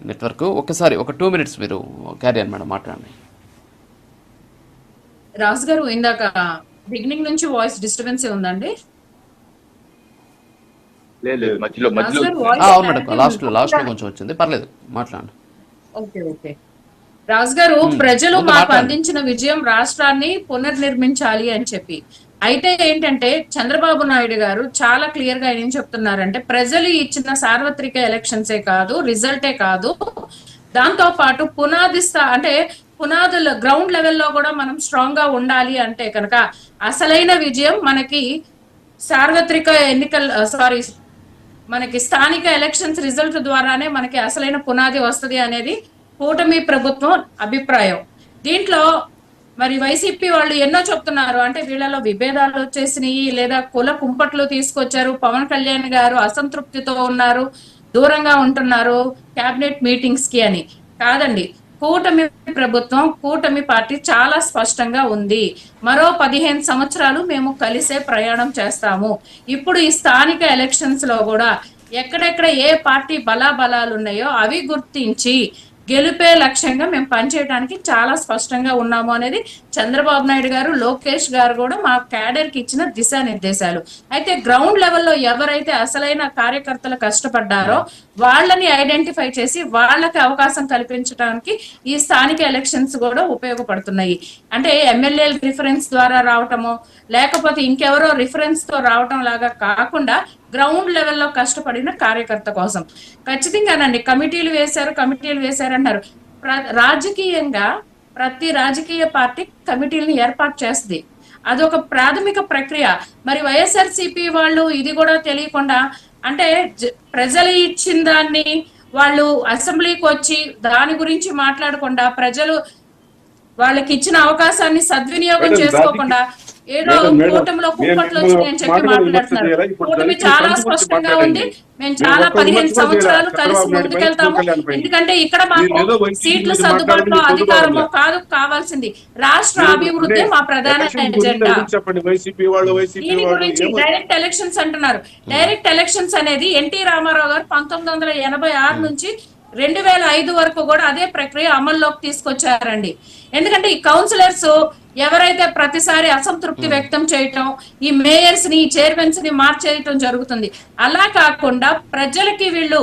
Network. ఒకసారి ఒక 2 minutes మీరు క్యారీ అని మేడం మాట్లాడండి. రాజు గారు ఇందాక బిగినింగ్ నుంచి వాయిస్ డిస్టర్బెన్స్ ఉందండి? లేదు మధ్యలో అవును మేడం, లాస్ట్ లో కొంచెం వచ్చింది, పర్లేదు మాట్లాడండి. Okay okay. రాజు గారు, ప్రజలు మాకు అందించిన విజయం రాష్ట్రాన్ని పునర్నిర్మించాలి అని చెప్పి, అయితే ఏంటంటే చంద్రబాబు నాయుడు గారు చాలా క్లియర్ గా ఏం చెప్తున్నారంటే, ప్రజలు ఇచ్చిన సార్వత్రిక ఎలక్షన్సే కాదు, రిజల్టే కాదు, దాంతో పాటు అంటే పునాదుల గ్రౌండ్ లెవెల్లో కూడా మనం స్ట్రాంగ్ గా ఉండాలి అంటే కనుక అసలైన విజయం మనకి సార్వత్రిక మనకి స్థానిక ఎలక్షన్స్ రిజల్ట్ ద్వారానే మనకి అసలైన పునాది వస్తుంది అనేది కూటమి ప్రభుత్వం అభిప్రాయం. దీంట్లో మరి వైసీపీ వాళ్ళు ఎన్నో చెప్తున్నారు, అంటే వీళ్ళలో విభేదాలు వచ్చేసినాయి, లేదా కుల కుంపట్లు తీసుకొచ్చారు, పవన్ కళ్యాణ్ గారు అసంతృప్తితో ఉన్నారు, దూరంగా ఉంటున్నారు క్యాబినెట్ మీటింగ్స్ కి అని. కాదండి, కూటమి ప్రభుత్వం, కూటమి పార్టీ చాలా స్పష్టంగా ఉంది. మరో 15 సంవత్సరాలు మేము కలిసే ప్రయాణం చేస్తాము. ఇప్పుడు ఈ స్థానిక ఎలక్షన్స్ లో కూడా ఎక్కడెక్కడ ఏ పార్టీ బలాబలాలు ఉన్నాయో అవి గుర్తించి గెలిపే లక్ష్యంగా మేము పనిచేయడానికి చాలా స్పష్టంగా ఉన్నాము అనేది చంద్రబాబు నాయుడు గారు, లోకేష్ గారు కూడా మా క్యాడర్ కి ఇచ్చిన దిశానిర్దేశాలు. అయితే గ్రౌండ్ లెవెల్లో ఎవరైతే అసలైన కార్యకర్తలు కష్టపడ్డారో వాళ్ళని ఐడెంటిఫై చేసి వాళ్ళకి అవకాశం కల్పించడానికి ఈ స్థానిక ఎలక్షన్స్ కూడా ఉపయోగపడుతున్నాయి. అంటే ఎమ్మెల్యేల రిఫరెన్స్ ద్వారా రావటమో లేకపోతే ఇంకెవరో రిఫరెన్స్ తో రావటం లాగా కాకుండా గ్రౌండ్ లెవెల్లో కష్టపడిన కార్యకర్త కోసం ఖచ్చితంగానండి కమిటీలు వేశారు అన్నారు. రాజకీయంగా ప్రతి రాజకీయ పార్టీ కమిటీలను ఏర్పాటు చేస్తుంది, అదొక ప్రాథమిక ప్రక్రియ. మరి వైఎస్ఆర్సీపీ వాళ్ళు ఇది కూడా తెలియకుండా, అంటే ప్రజలు ఇచ్చిన దాన్ని వాళ్ళు అసెంబ్లీకి వచ్చి దాని గురించి మాట్లాడకుండా, ప్రజలు వాళ్ళకి ఇచ్చిన అవకాశాన్ని సద్వినియోగం చేసుకోకుండా ఏదో కూటమిలో కుప్పట్లు వచ్చినాయని చెప్పి మాట్లాడుతున్నారు. కూటమి చాలా స్పష్టంగా ఉంది, మేము చాలా 15 సంవత్సరాలు కలిసి ముందుకెళ్తాము. ఎందుకంటే ఇక్కడ మాకు సీట్ల సర్దుబాటులో అధికారము కాదు కావాల్సింది, రాష్ట్ర అభివృద్ధి మా ప్రధాన ఎజెండా. దీని గురించి డైరెక్ట్ ఎలక్షన్స్ అంటున్నారు. డైరెక్ట్ ఎలక్షన్స్ అనేది ఎన్టీ రామారావు గారు 1986 నుంచి 2005 వరకు కూడా అదే ప్రక్రియ అమల్లోకి తీసుకొచ్చారండి. ఎందుకంటే ఈ కౌన్సిలర్స్ ఎవరైతే ప్రతిసారి అసంతృప్తి వ్యక్తం చేయటం, ఈ మేయర్స్ ని, చైర్మన్స్ ని మార్చేయటం జరుగుతుంది. అలా కాకుండా ప్రజలకి వీళ్ళు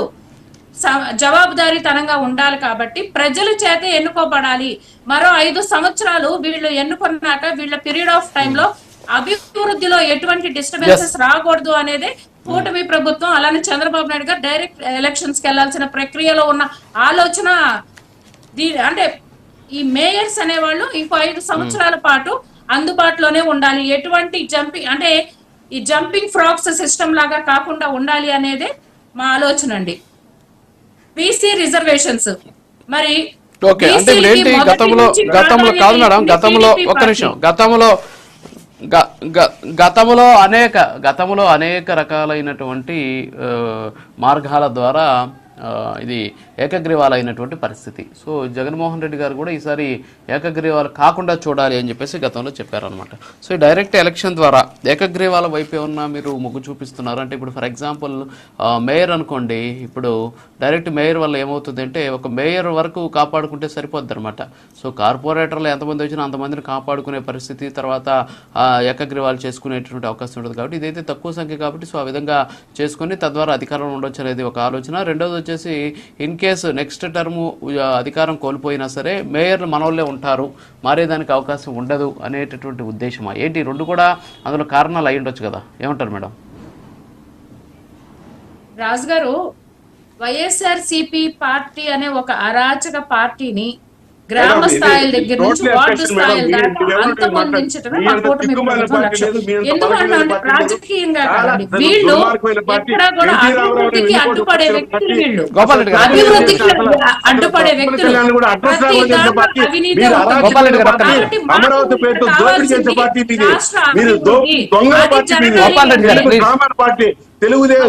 జవాబుదారీతనంగా ఉండాలి కాబట్టి ప్రజల చేత ఎన్నుకోబడాలి. మరో 5 సంవత్సరాలు వీళ్ళు ఎన్నుకున్నాక వీళ్ళ పీరియడ్ ఆఫ్ టైమ్ లో అభివృద్ధిలో ఎటువంటి డిస్టర్బెన్సెస్ రాకూడదు అనేది కూటమి ప్రభుత్వం, అలానే చంద్రబాబు నాయుడు గారు డైరెక్ట్ ఎలక్షన్స్ కి వెళ్లాల్సిన ప్రక్రియలో ఉన్న ఆలోచన. అంటే ఈ మేయర్స్ అనేవాళ్ళు ఇంకో 5 సంవత్సరాల పాటు అందుబాటులోనే ఉండాలి, ఎటువంటి అంటే ఈ జంపింగ్ ఫ్రాక్స్ సిస్టమ్ లాగా కాకుండా ఉండాలి అనేది మా ఆలోచన అండి. బీసీ రిజర్వేషన్స్ మరి గతంలో కాదు మేడం, గతంలో అనేక రకాలైనటువంటి మార్గాల ద్వారా ఇది ఏకగ్రీవాలైనటువంటి పరిస్థితి. సో జగన్మోహన్ రెడ్డి గారు కూడా ఈసారి ఏకగ్రీవాలు కాకుండా చూడాలి అని చెప్పేసి గతంలో చెప్పారనమాట. సో ఈ డైరెక్ట్ ఎలక్షన్ ద్వారా ఏకగ్రీవాల వైపు ఏమన్నా మీరు మొగ్గు చూపిస్తున్నారు అంటే, ఇప్పుడు ఫర్ ఎగ్జాంపుల్ మేయర్ అనుకోండి, ఇప్పుడు డైరెక్ట్ మేయర్ వల్ల ఏమవుతుంది అంటే ఒక మేయర్ వరకు కాపాడుకుంటే సరిపోద్ది అనమాట. సో కార్పొరేటర్లు ఎంతమంది వచ్చినా అంతమందిని కాపాడుకునే పరిస్థితి, తర్వాత ఏకగ్రీవాలు చేసుకునేటువంటి అవకాశం ఉంటుంది. కాబట్టి ఇదైతే తక్కువ సంఖ్య కాబట్టి సో ఆ విధంగా చేసుకుని తద్వారా అధికారంలో ఉండొచ్చు అనేది ఒక ఆలోచన. రెండోది వచ్చేసి ఇన్ కేసు నెక్స్ట్ టర్మ్ అధికారం కోల్పోయినా సరే మేయర్లు మనోళ్ళే ఉంటారు, మారేదానికి అవకాశం ఉండదు అనేటటువంటి ఉద్దేశమా ఏంటి? రెండు కూడా అందులో కారణాలు అయి ఉండొచ్చు కదా, ఏమంటారు మేడం? రాజు గారు, వైఎస్ఆర్సీపీ పార్టీ అనే ఒక అరాచక పార్టీని గ్రామ స్థాయిల దగ్గర నుంచి వార్డు స్థాయిల దాకా అంతమొందించడమే మా కూటమి ప్రభుత్వం లక్ష్యం. ఎందుకంటే రాజకీయంగా కాదండి, వీళ్ళు ఎక్కడా కూడా అభివృద్ధికి అడ్డుపడే వ్యక్తులు, వీళ్ళు అభివృద్ధికి అడ్డుపడే వ్యక్తులు, ప్రతి దాంట్లో అవినీతి ఉంటుంది. కాబట్టి రాష్ట్ర అభివృద్ధి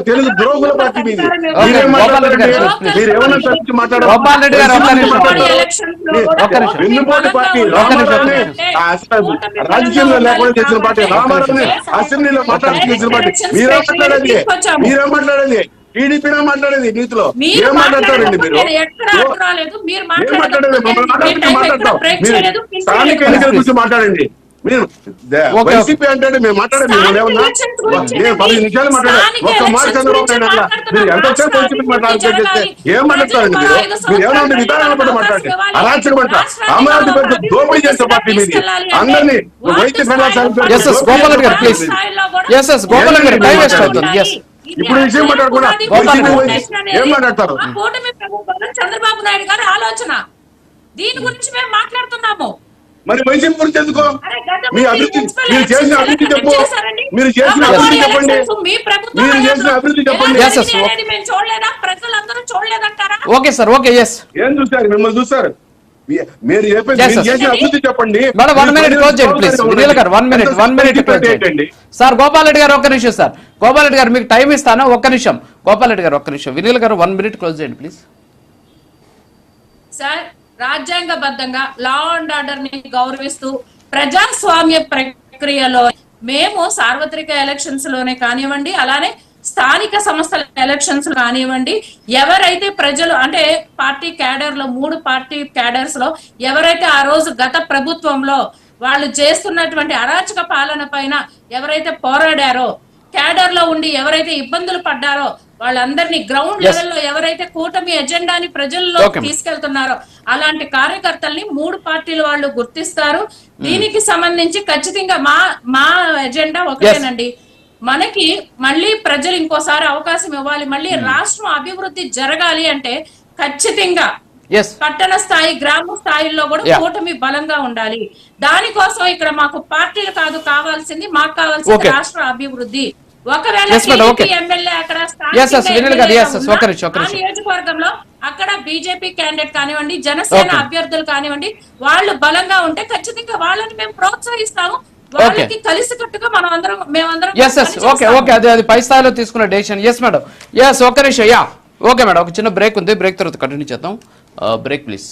తెలుగు ద్రోగుల పార్టీ మీది. వెన్నుపోటు పార్టీ, రాజకీయంలో లేకుండా చేసిన పార్టీ, రామారావుని అసెంబ్లీలో మాట్లాడుతూ చేసిన పార్టీ. మీరేం మాట్లాడేది? టీడీపీనే మాట్లాడేది నీతిలో. మీరు ఏం మాట్లాడతారండి మీరు? మాట్లాడేటప్పుడు ఎక్కడ అడ్డు రాలేదు. మీరు ఏం మాట్లాడేది? మాట్లాడేటప్పుడు మమ్మల్ని టైం ఎక్కడ మాట్లాడతాం. బ్రేక్ మీరు చేయలేదు, పిన్ స్థానిక చేయలేదు. ఎన్నికల గురించి మాట్లాడండి. మీరు ఓకే. వైసీపీ అంటే మేము మాట్లాడే మేము స్థానిక ఏమన్నా ఎలక్షన్స్ గురించి నేను 15 నిమిషాలు మాట్లాడాను. స్థానిక ఒక్క మాట ఎలక్షన్స్ చంద్రబాబు గురించి నాయుడు అలా మీరు మాట్లాడుతున్నాం. ఎంతసేపు వైసీపీ మాట్లాడితే జరగాలి. ఏం మాట్లాడతారండి మీరు? మీరు ఏమన్నా విధానాలు పట్ల మాట్లాడండి. అరాచక పట్ల ఆంధ్రప్రదేశ్ దోపిడీ చేసే పార్టీ మీది. అందరినీ వైద్య Yes, yes, గోపాల్ రెడ్డి గారు, please. Yes, yes, Gopal Reddy గారు, time waste అవుతుంది. Yes. ఇప్పుడు విషయం మాట్లాడకుండా ఏం మాట్లాడతారు? ఆ కూటమి ప్రభుత్వం చంద్రబాబు నాయుడు గారి ఆలోచన, దీని గురించి మేము మాట్లాడుతున్నాము. మరి వైసీపీ గురించి ఎందుకో అరే గత మీ అభివృద్ధి మున్సిపల్ మీరు చేసిన ఎలక్షన్స్ అభివృద్ధి ఎక్కడ చెప్పు. చేశారండి? మీరు చేసిన అప్పుడు అభివృద్ధి చెప్పండి. ఎలక్షన్స్ మీ ప్రభుత్వం మీరు చేసిన హయాంలో అభివృద్ధి చెప్పండి. ఎలా Yes, yes, జరిగినాయి అనేది మేము చూడలేదా? ప్రజలందరూ చూడలేదంటారా? Okay sir, okay, yes. ఏం చూసారు? మిమ్మల్ని చూసారు. మీరు Yes, మీరు sir. చేసిన అభివృద్ధి చెప్పండి. మేడం 1 minute క్లోజ్ చేయండి ప్లీజ్. వినీల్ గారు 1 minute క్లోజ్ చేయండి. సార్ గోపాల్ రెడ్డి గారు ఒక్క నిమిషం. సార్ గోపాల్ రెడ్డి గారు మీకు టైం ఇస్తాను, ఒక్క నిమిషం. గోపాల్ రెడ్డి గారు ఒక్క నిమిషం. వినీల్ గారు 1 minute క్లోజ్ చేయండి ప్లీజ్. సార్ రాజ్యాంగబద్ధంగా లా అండ్ ఆర్డర్ ని గౌరవిస్తూ ప్రజాస్వామ్య ప్రక్రియలో మేము సార్వత్రిక ఎలక్షన్స్ లోనే కానివ్వండి, అలానే స్థానిక సంస్థల ఎలక్షన్స్ కానివ్వండి, ఎవరైతే ప్రజలు అంటే పార్టీ క్యాడర్ లో 3 పార్టీ క్యాడర్స్ లో ఎవరైతే ఆ రోజు గత ప్రభుత్వంలో వాళ్ళు చేస్తున్నటువంటి అరాచక పాలన పైన ఎవరైతే పోరాడారో, క్యాడర్ లో ఉండి ఎవరైతే ఇబ్బందులు పడ్డారో, వాళ్ళందరినీ గ్రౌండ్ లెవెల్లో ఎవరైతే కూటమి ఎజెండాని ప్రజల్లో తీసుకెళ్తున్నారో అలాంటి కార్యకర్తల్ని 3 పార్టీల వాళ్ళు గుర్తిస్తారు. దీనికి సంబంధించి ఖచ్చితంగా మా ఎజెండా ఒకటేనండి. మనకి మళ్ళీ ప్రజలు ఇంకోసారి అవకాశం ఇవ్వాలి, మళ్ళీ రాష్ట్రం అభివృద్ధి జరగాలి అంటే ఖచ్చితంగా పట్టణ స్థాయి గ్రామ స్థాయిలో కూడా కూటమి బలంగా ఉండాలి. దానికోసం ఇక్కడ మాకు పార్టీలు కాదు కావాల్సింది, మాకు కావాల్సింది రాష్ట్ర అభివృద్ధి. ఒకవేళ ఎమ్మెల్యే అక్కడ నియోజకవర్గంలో అక్కడ బీజేపీ క్యాండిడేట్ కానివ్వండి, జనసేన అభ్యర్థులు కానివ్వండి, వాళ్ళు బలంగా ఉంటే ఖచ్చితంగా వాళ్ళని మేము ప్రోత్సహిస్తాము. వాళ్ళకి కలిసి కట్టుగా మేమందరం ఓకే, అది పై స్థాయిలో తీసుకున్న డెసిషన్. ఎస్ మేడం, ఎస్, ఒక్క నిమిషం. యా ఓకే మేడం, ఒక చిన్న బ్రేక్ ఉంది, బ్రేక్ తర్వాత కంటిన్యూ చేద్దాం. Break please.